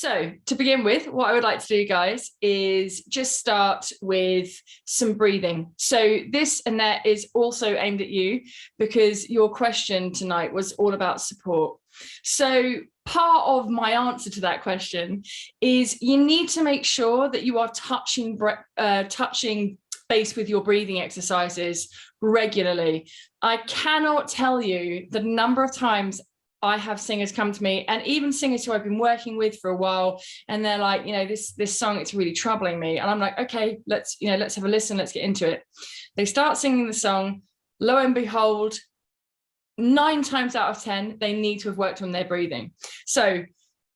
So to begin with, what I would like to do, guys, is just start with some breathing. So this and that is also aimed at you because your question tonight was all about support. So part of my answer to that question is you need to make sure that you are touching base with your breathing exercises regularly. I cannot tell you the number of times I have singers come to me, and even singers who I've been working with for a while, and they're like, this song, it's really troubling me. And I'm like, okay, let's have a listen, let's get into it. They start singing the song, lo and behold, 9 times out of 10, they need to have worked on their breathing. So,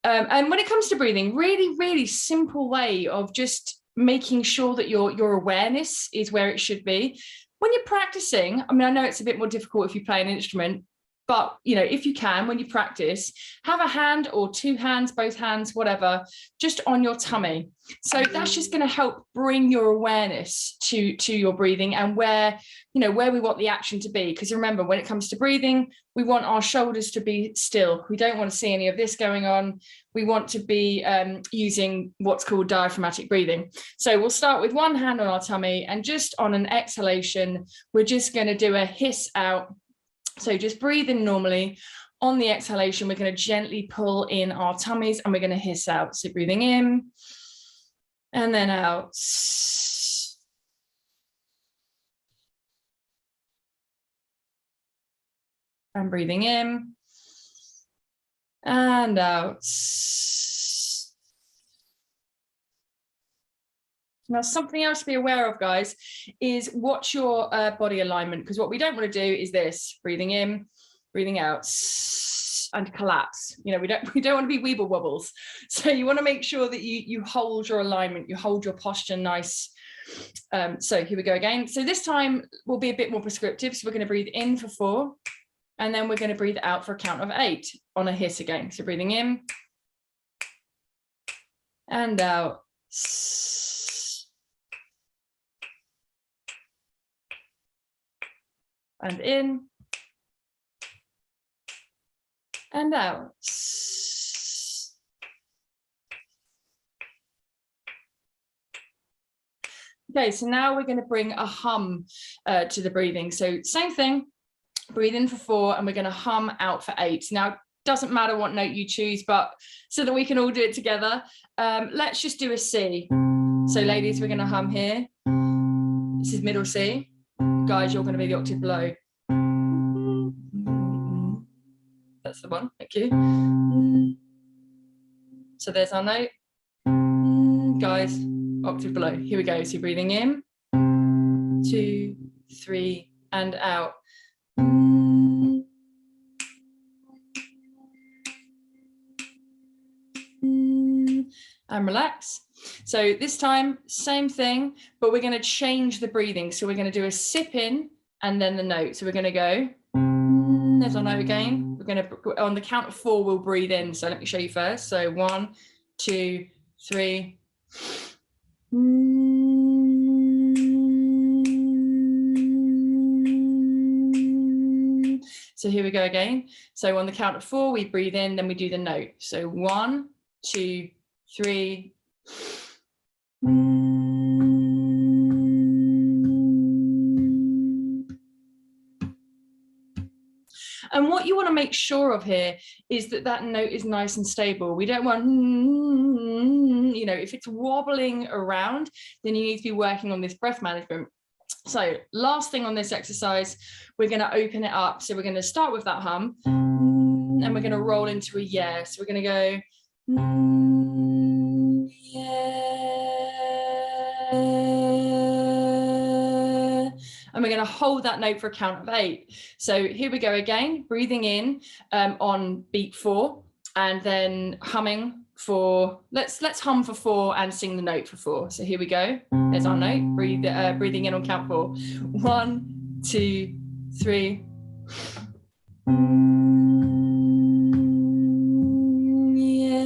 and when it comes to breathing, really, really simple way of just making sure that your awareness is where it should be. When you're practicing, I mean, I know it's a bit more difficult if you play an instrument, but, if you can, when you practice, have a hand or 2 hands, both hands, whatever, just on your tummy. So that's just going to help bring your awareness to your breathing and where we want the action to be. Because remember, when it comes to breathing, we want our shoulders to be still. We don't want to see any of this going on. We want to be using what's called diaphragmatic breathing. So we'll start with 1 hand on our tummy, and just on an exhalation, we're just going to do a hiss out. So just breathe in normally. On the exhalation, we're going to gently pull in our tummies and we're going to hiss out. So breathing in and then out. And breathing in and out. Now, something else to be aware of, guys, is watch your body alignment, because what we don't want to do is this: breathing in, breathing out, and collapse. We don't want to be weeble wobbles. So you want to make sure that you hold your alignment, you hold your posture nice. So here we go again. So this time we'll be a bit more prescriptive. So we're going to breathe in for 4, and then we're going to breathe out for a count of 8 on a hiss again. So breathing in and out. And in and out. Okay, so now we're going to bring a hum to the breathing. So same thing, breathe in for 4, and we're going to hum out for 8. Now, it doesn't matter what note you choose, but so that we can all do it together, let's just do a C. So ladies, we're going to hum here. This is middle C. Guys, you're going to be the octave below. That's the one. Thank you. So there's our note. Guys, octave below. Here we go. So breathing in, 2, 3, and out. And relax. So this time, same thing, but we're going to change the breathing. So we're going to do a sip in and then the note. So we're going to go, there's our note again. We're going to, on the count of 4, we'll breathe in. So let me show you first. So 1, 2, 3. So here we go again. So on the count of 4, we breathe in, then we do the note. So 1, 2, 3. And what you want to make sure of here is that note is nice and stable. We don't want, if it's wobbling around, then you need to be working on this breath management. So last thing on this exercise, we're going to open it up. So we're going to start with that hum, and we're going to roll into a yeah. So we're going to go, yeah. And we're going to hold that note for a count of 8. So here we go again, breathing in on beat 4, and then humming for, let's hum for 4 and sing the note for 4. So here we go. There's our note. Breathing in on count 4. 1, 2, 3. Yeah.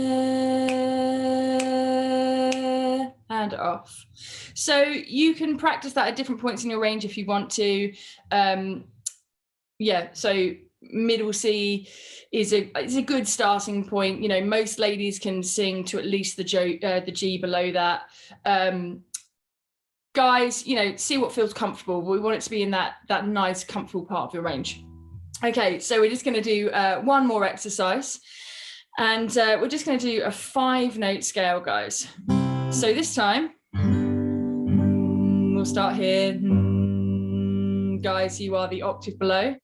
And off. So you can practice that at different points in your range if you want to. So middle C is a good starting point. You know, most ladies can sing to at least the G below that. Guys, you know, see what feels comfortable. We want it to be in that nice, comfortable part of your range. Okay, so we're just going to do one more exercise, and we're just going to do a 5-note scale, guys. So this time we'll start here. Guys, you are the octave below.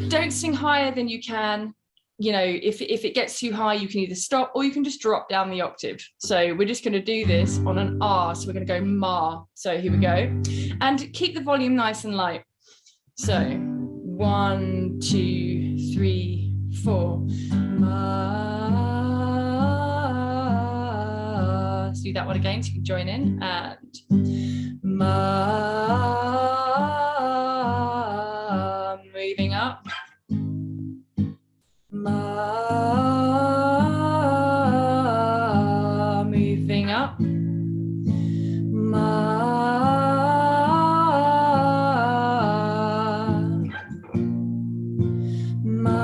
Don't sing higher than you can. You know, if it gets too high, you can either stop or you can just drop down the octave. So we're just going to do this on an R. So we're going to go ma. So here we go. And keep the volume nice and light. So 1, 2, 3, 4. Ma. Let's do that one again so you can join in. And ma. Moving up. Ma, moving up. Ma, ma.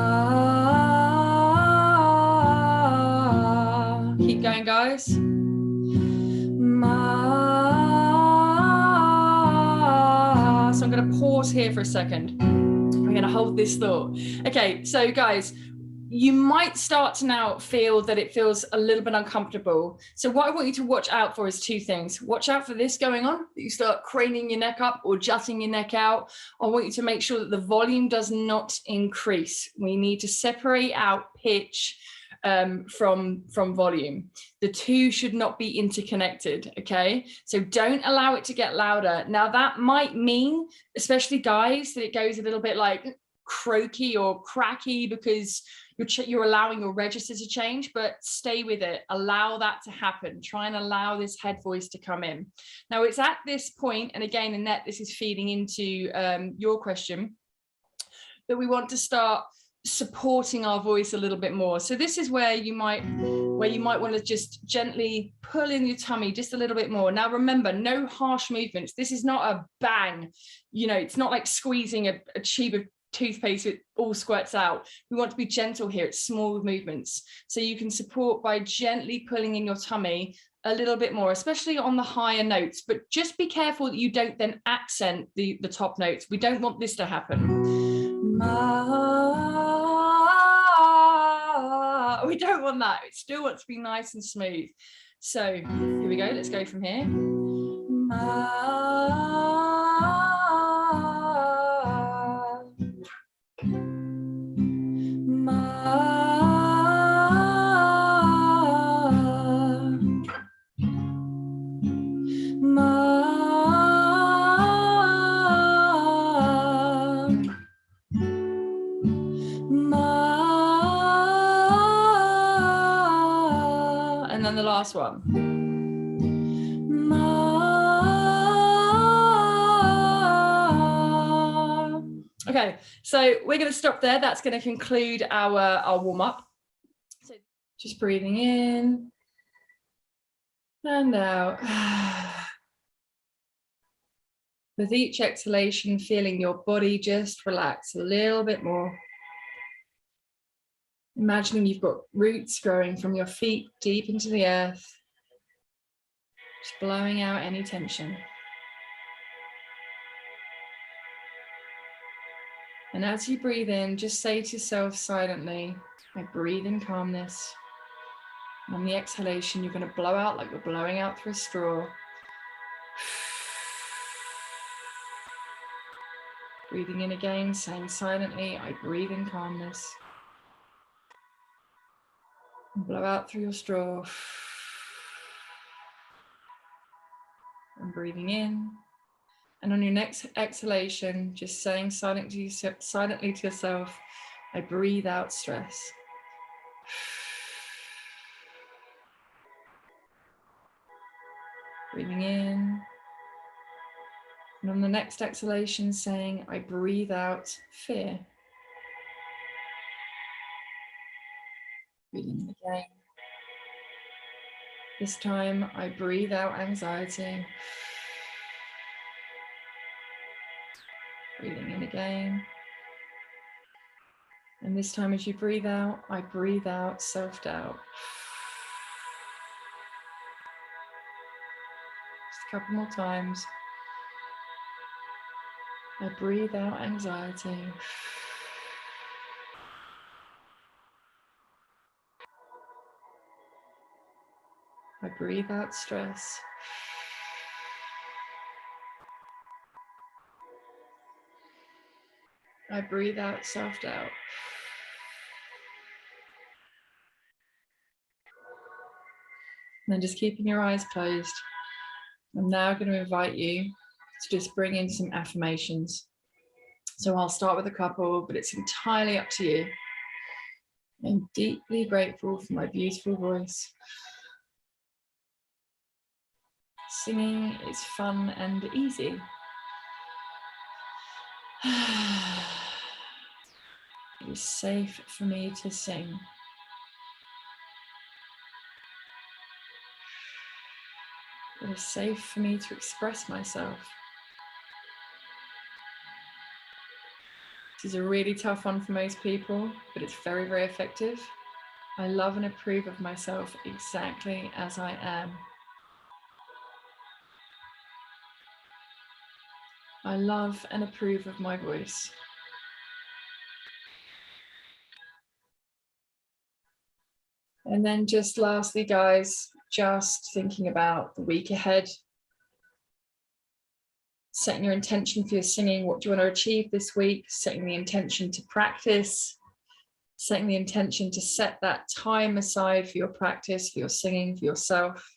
Keep going, guys. Ma. So I'm going to pause here for a second. I'm going to hold this thought. Okay, so guys, you might start to now feel that it feels a little bit uncomfortable. So what I want you to watch out for is 2 things. Watch out for this going on, that you start craning your neck up or jutting your neck out. I want you to make sure that the volume does not increase. We need to separate out pitch from volume. The 2 should not be interconnected, okay? So don't allow it to get louder. Now that might mean, especially guys, that it goes a little bit like croaky or cracky because you're allowing your register to change, but stay with it. Allow that to happen. Try and allow this head voice to come in. Now it's at this point, and again, Annette, this is feeding into your question, that we want to start supporting our voice a little bit more. So this is where you might want to just gently pull in your tummy just a little bit more. Now remember, no harsh movements. This is not a bang. You know, it's not like squeezing a tube of toothpaste, it all squirts out. We want to be gentle here. It's small movements. So you can support by gently pulling in your tummy a little bit more, especially on the higher notes, but just be careful that you don't then accent the top notes. We don't want this to happen. Ma. We don't want that. It still wants to be nice and smooth. So here we go. Let's go from here. Ma. And then the last one. Okay, so we're going to stop there. That's going to conclude our warm-up. So just breathing in and out. With each exhalation, feeling your body just relax a little bit more. Imagining you've got roots growing from your feet deep into the earth, just blowing out any tension. And as you breathe in, just say to yourself silently, I breathe in calmness. And on the exhalation, you're going to blow out like you're blowing out through a straw. Breathing in again, saying silently, I breathe in calmness. And blow out through your straw. And breathing in. And on your next exhalation, just saying silently to yourself, I breathe out stress. Breathing in. And on the next exhalation, saying, I breathe out fear. Breathing in again. This time, I breathe out anxiety. Breathing in again. And this time as you breathe out, I breathe out self-doubt. Just a couple more times. I breathe out anxiety. I breathe out stress. I breathe out self-doubt. And then just keeping your eyes closed. I'm now going to invite you to just bring in some affirmations. So I'll start with a couple, but it's entirely up to you. I'm deeply grateful for my beautiful voice. Singing is fun and easy. It is safe for me to sing. It is safe for me to express myself. This is a really tough one for most people, but it's very, very effective. I love and approve of myself exactly as I am. I love and approve of my voice. And then just lastly, guys, just thinking about the week ahead. Setting your intention for your singing. What do you want to achieve this week? Setting the intention to practice. Setting the intention to set that time aside for your practice, for your singing, for yourself.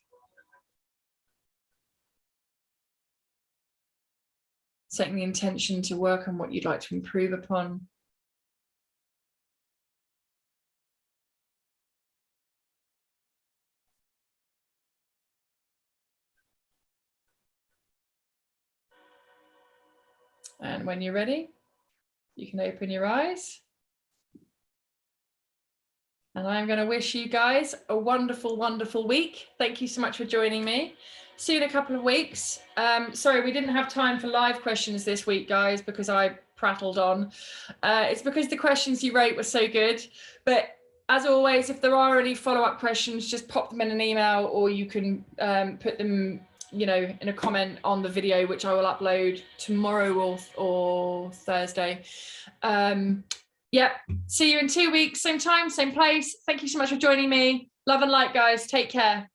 Setting the intention to work on what you'd like to improve upon. And when you're ready, you can open your eyes. And I'm going to wish you guys a wonderful, wonderful week. Thank you so much for joining me. See you in a couple of weeks. Sorry, we didn't have time for live questions this week, guys, because I prattled on. It's because the questions you wrote were so good. But as always, if there are any follow-up questions, just pop them in an email, or you can put them, you know, in a comment on the video, which I will upload tomorrow or Thursday. Yep. See you in 2 weeks, same time, same place. Thank you so much for joining me. Love and light, guys. Take care.